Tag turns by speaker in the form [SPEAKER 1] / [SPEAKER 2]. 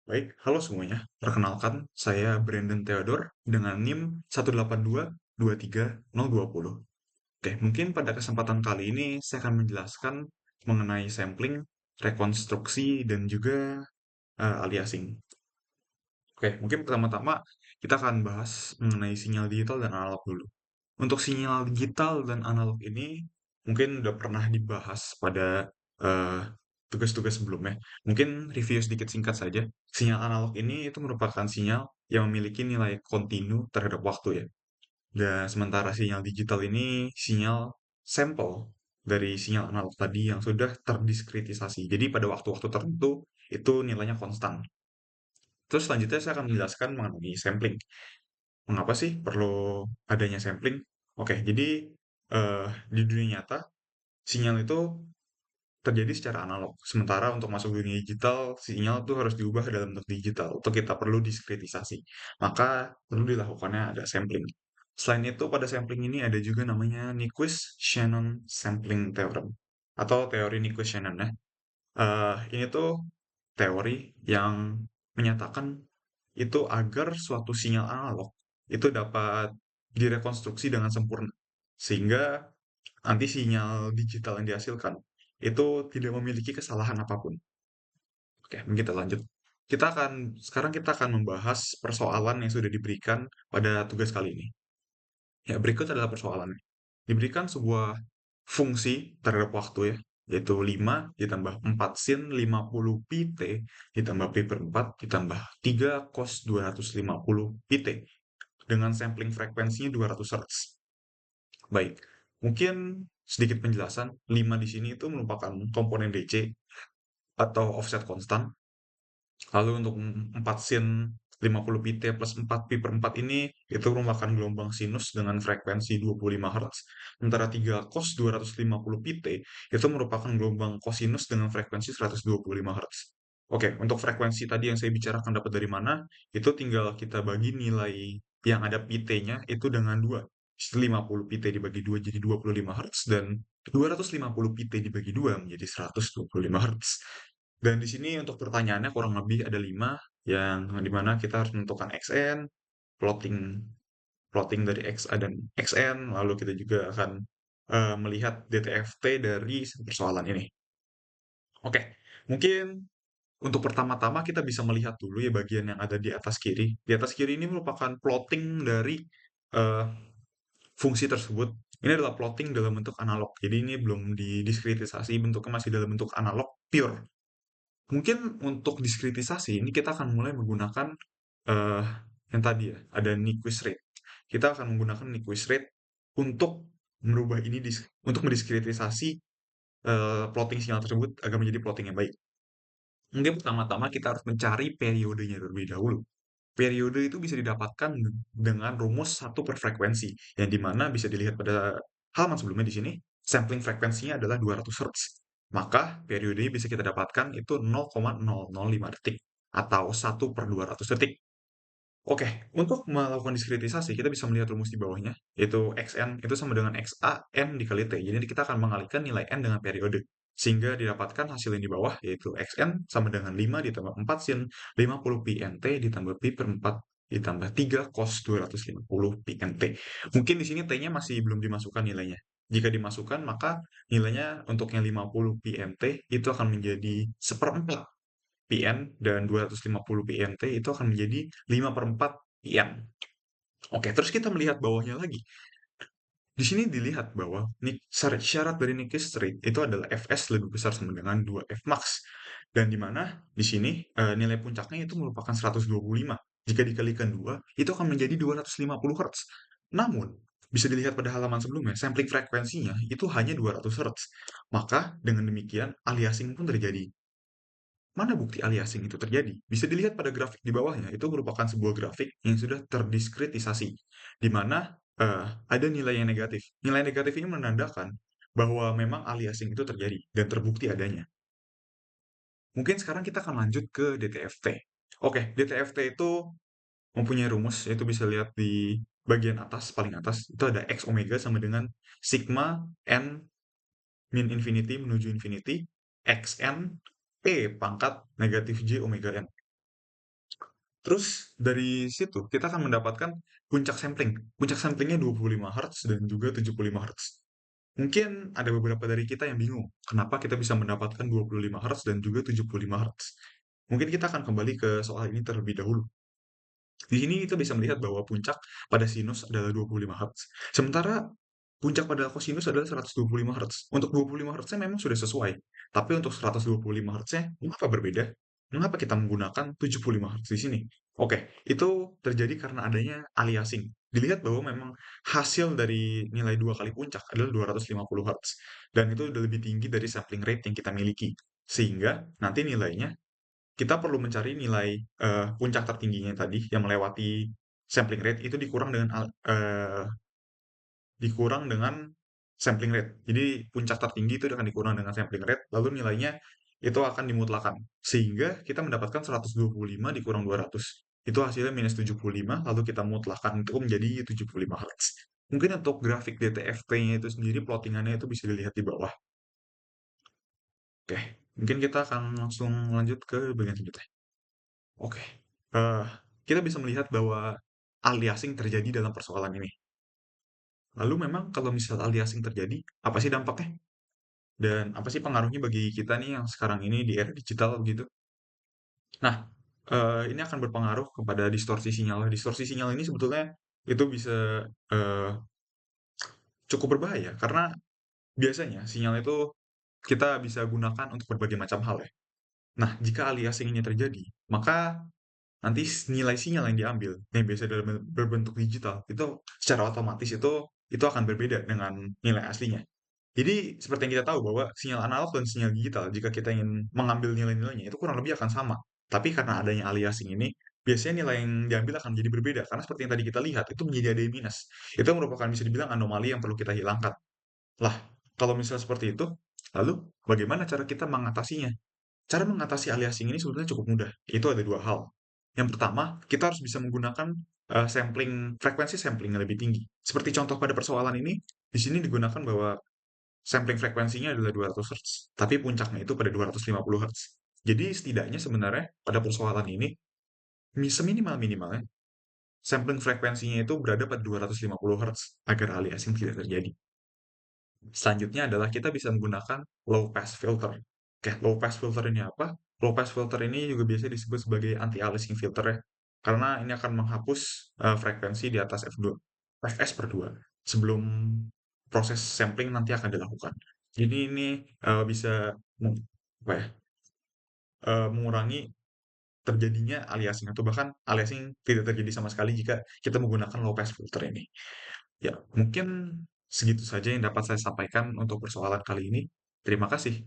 [SPEAKER 1] Baik, halo semuanya. Perkenalkan, saya Brandon Theodore dengan NIM 1822320. Oke, mungkin pada kesempatan kali ini saya akan menjelaskan mengenai sampling, rekonstruksi, dan juga aliasing. Oke, mungkin pertama-tama kita akan bahas mengenai sinyal digital dan analog dulu. Untuk sinyal digital dan analog ini mungkin udah pernah dibahas pada eh, tugas-tugas sebelumnya. Mungkin review sedikit singkat saja. Sinyal analog ini itu merupakan sinyal yang memiliki nilai kontinu terhadap waktu ya. Dan sementara sinyal digital ini sinyal sampel dari sinyal analog tadi yang sudah terdiskritisasi. Jadi pada waktu-waktu tertentu itu nilainya konstan. Terus selanjutnya saya akan menjelaskan mengenai sampling. Mengapa sih perlu adanya sampling? Oke, jadi di dunia nyata sinyal itu terjadi secara analog. Sementara untuk masuk dunia digital, sinyal itu harus diubah dalam bentuk digital. Untuk kita perlu diskritisasi. Maka perlu dilakukannya ada sampling. Selain itu, pada sampling ini ada juga namanya Nyquist-Shannon Sampling Theorem. Atau teori Nyquist-Shannon ya. Ini tuh teori yang menyatakan itu agar suatu sinyal analog itu dapat direkonstruksi dengan sempurna. Sehingga nanti sinyal digital yang dihasilkan itu tidak memiliki kesalahan apapun. Oke, mungkin kita lanjut. Sekarang kita akan membahas persoalan yang sudah diberikan pada tugas kali ini. Ya, berikut adalah persoalannya. Diberikan sebuah fungsi terhadap waktu ya, yaitu 5 ditambah 4 sin 50 pi t ditambah pi per 4 ditambah 3 cos 250 pi t dengan sampling frekuensinya 200 Hz. Baik, mungkin sedikit penjelasan, 5 di sini itu merupakan komponen DC atau offset konstan. Lalu untuk 4 sin 50 pi t plus 4 pi per 4 ini itu merupakan gelombang sinus dengan frekuensi 25 Hz. Sementara 3 cos 250 pi t itu merupakan gelombang kosinus dengan frekuensi 125 Hz. Oke, untuk frekuensi tadi yang saya bicarakan dapat dari mana, itu tinggal kita bagi nilai yang ada pi t-nya itu dengan 2. 50 pi t dibagi 2 jadi 25 Hz dan 250 pi t dibagi 2 menjadi 125 Hz. Dan di sini untuk pertanyaannya kurang lebih ada 5 yang dimana kita harus menentukan xn, plotting plotting dari xa dan xn, lalu kita juga akan melihat DTFT dari persoalan ini. Oke, mungkin untuk pertama-tama kita bisa melihat dulu ya bagian yang ada di atas kiri. Di atas kiri ini merupakan plotting dari eh, fungsi tersebut. Ini adalah plotting dalam bentuk analog. Jadi ini belum didiskritisasi, bentuknya masih dalam bentuk analog pure. Mungkin untuk diskritisasi ini kita akan mulai menggunakan eh, yang tadi ya, ada Nyquist rate. Kita akan menggunakan Nyquist rate untuk merubah ini untuk mendiskritisasi plotting sinyal tersebut agar menjadi plotting yang baik. Mungkin pertama-tama kita harus mencari periodenya terlebih dahulu. Periode itu bisa didapatkan dengan rumus satu per frekuensi, yang dimana bisa dilihat pada halaman sebelumnya di sini, sampling frekuensinya adalah 200 Hz. Maka periode bisa kita dapatkan itu 0,005 detik atau 1/200 detik. Oke, untuk melakukan diskritisasi kita bisa melihat rumus di bawahnya, yaitu Xn itu sama dengan Xa N dikali T. Jadi kita akan mengalihkan nilai N dengan periode. Sehingga didapatkan hasil yang di bawah, yaitu Xn sama dengan 5 ditambah 4 sin 50 pi Nt ditambah pi per 4 ditambah 3 cos 250 pi Nt. Mungkin di sini T-nya masih belum dimasukkan nilainya. Jika dimasukkan, maka nilainya untuk yang 50 pi Nt itu akan menjadi seperempat PN dan 250 PNT itu akan menjadi 5/4 PN. Oke, terus kita melihat bawahnya lagi. Di sini dilihat bahwa syarat dari Nyquist rate itu adalah Fs lebih besar sama dengan 2F max. Dan di mana di sini nilai puncaknya itu merupakan 125. Jika dikalikan 2, itu akan menjadi 250 Hz. Namun, bisa dilihat pada halaman sebelumnya, sampling frekuensinya itu hanya 200 Hz. Maka, dengan demikian, aliasing pun terjadi. Mana bukti aliasing itu terjadi? Bisa dilihat pada grafik di bawahnya, itu merupakan sebuah grafik yang sudah terdiskritisasi, di mana ada nilai yang negatif. Nilai negatif ini menandakan bahwa memang aliasing itu terjadi dan terbukti adanya. Mungkin sekarang kita akan lanjut ke DTFT. Oke, DTFT itu mempunyai rumus, yaitu bisa lihat di bagian atas, paling atas, itu ada X omega sama dengan sigma N min infinity menuju infinity, Xn P pangkat negatif J omega N. Terus dari situ kita akan mendapatkan puncak sampling. Puncak samplingnya 25 Hz dan juga 75 Hz. Mungkin ada beberapa dari kita yang bingung, kenapa kita bisa mendapatkan 25 Hz dan juga 75 Hz. Mungkin kita akan kembali ke soal ini terlebih dahulu. Di sini kita bisa melihat bahwa puncak pada sinus adalah 25 Hz. Sementara puncak pada kosinus adalah 125 Hz. Untuk 25 Hz-nya memang sudah sesuai. Tapi untuk 125 Hz-nya, mengapa berbeda? Mengapa kita menggunakan 75 Hz di sini? Oke, itu terjadi karena adanya aliasing. Dilihat bahwa memang hasil dari nilai dua kali puncak adalah 250 Hz. Dan itu udah lebih tinggi dari sampling rate yang kita miliki. Sehingga nanti nilainya kita perlu mencari nilai puncak tertingginya tadi yang melewati sampling rate itu dikurang dengan sampling rate. Jadi puncak tertinggi itu akan dikurang dengan sampling rate, lalu nilainya itu akan dimutlakan. Sehingga kita mendapatkan 125 dikurang 200. Itu hasilnya minus 75, lalu kita mutlakan itu menjadi 75 Hz. Mungkin untuk grafik DTFP-nya itu sendiri, plottingannya itu bisa dilihat di bawah. Oke, mungkin kita akan langsung lanjut ke bagian selanjutnya. Oke, eh, kita bisa melihat bahwa aliasing terjadi dalam persoalan ini. Lalu memang kalau misal aliasing terjadi, apa sih dampaknya? Dan apa sih pengaruhnya bagi kita nih yang sekarang ini di era digital begitu? Nah, ini akan berpengaruh kepada distorsi sinyal. Distorsi sinyal ini sebetulnya itu bisa eh, cukup berbahaya karena biasanya sinyal itu kita bisa gunakan untuk berbagai macam hal ya. Nah, jika aliasing ini terjadi, maka nanti nilai sinyal yang diambil yang biasa dalam berbentuk digital itu secara otomatis itu akan berbeda dengan nilai aslinya. Jadi seperti yang kita tahu bahwa sinyal analog dan sinyal digital jika kita ingin mengambil nilai-nilainya itu kurang lebih akan sama. Tapi karena adanya aliasing ini, biasanya nilai yang diambil akan menjadi berbeda karena seperti yang tadi kita lihat itu menjadi ada minus. Itu merupakan bisa dibilang anomali yang perlu kita hilangkan. Lah, kalau misalnya seperti itu, lalu bagaimana cara kita mengatasinya? Cara mengatasi aliasing ini sebetulnya cukup mudah. Itu ada dua hal. Yang pertama, kita harus bisa menggunakan frekuensi sampling yang lebih tinggi. Seperti contoh pada persoalan ini, di sini digunakan bahwa sampling frekuensinya adalah 200 Hz, tapi puncaknya itu pada 250 Hz. Jadi setidaknya sebenarnya pada persoalan ini, seminimal-minimalnya, sampling frekuensinya itu berada pada 250 Hz agar aliasing tidak terjadi. Selanjutnya adalah kita bisa menggunakan low pass filter. Oke, low pass filter ini apa? Low pass filter ini juga biasa disebut sebagai anti-aliasing filter ya. Karena ini akan menghapus frekuensi di atas F2, Fs per 2 sebelum proses sampling nanti akan dilakukan. Jadi ini bisa apa ya, mengurangi terjadinya aliasing atau bahkan aliasing tidak terjadi sama sekali jika kita menggunakan low pass filter ini. Ya, mungkin segitu saja yang dapat saya sampaikan untuk persoalan kali ini. Terima kasih.